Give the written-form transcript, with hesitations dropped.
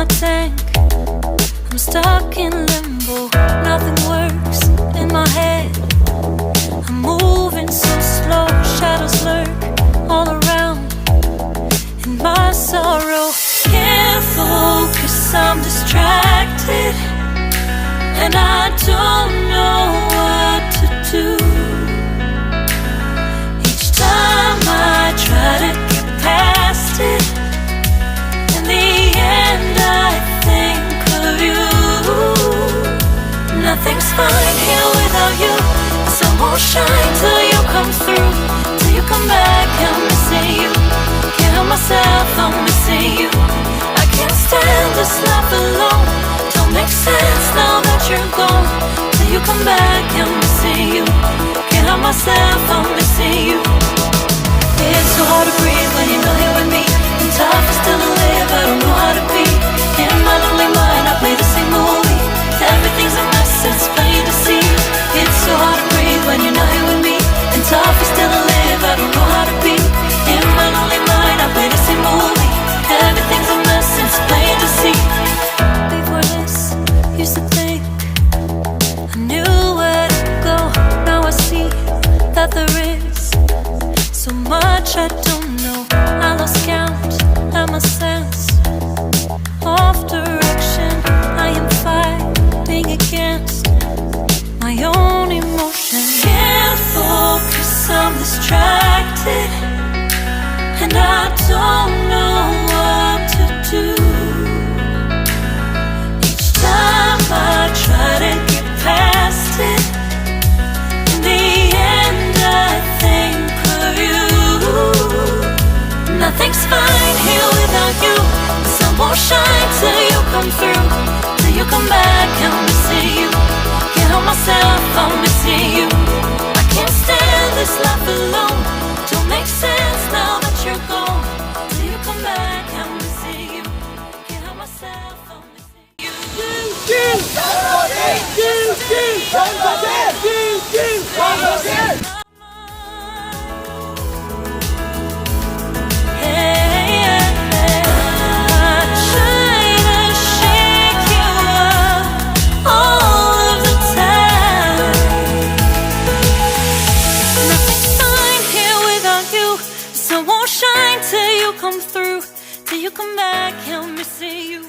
my tank. I'm stuck in limbo, nothing works in my head. I'm moving so slow, shadows lurk all around. In my sorrow, can't focus, I'm distracted, and I don't know what to do. Each time I try to get past it, in the end I think of you. Nothing's fine here without you. The sun won't shine till you come through. Till you come back, I'm missing you. Can't help myself, I'm missing you. I can't stand this life alone. Don't make sense now that you're gone. Till you come back, I'm missing you. Can't help myself, I'm missing you. It's so hard to breathe when you're not here with me. And tough is still to live, I don't know how to be. In my lonely mind, I play the same movie. Everything's a mess, it's plain to see. It's so hard to breathe when you're not here with me. And tough is still to live, I don't know how to be. In my lonely mind, I play the same movie. Everything's a mess, it's plain to see. Before this, used to think I knew where to go. Now I see that there is so much I don't know. I lost count at my sense of direction. I am fighting against my own emotion. Can't focus, I'm distracted, and I don't know what to do. Each time I try to get past it, in the end I think of you. Nothing's fine here without you. The sun won't shine till you come through. Till you come back, I'm missing you. Can't help myself, I'm missing you. I can't stand this life alone. Don't make sense now that you're gone. Till you come back, I'm missing you. Can't help myself, I'm missing you. Come through, till you come back, I'm missing you.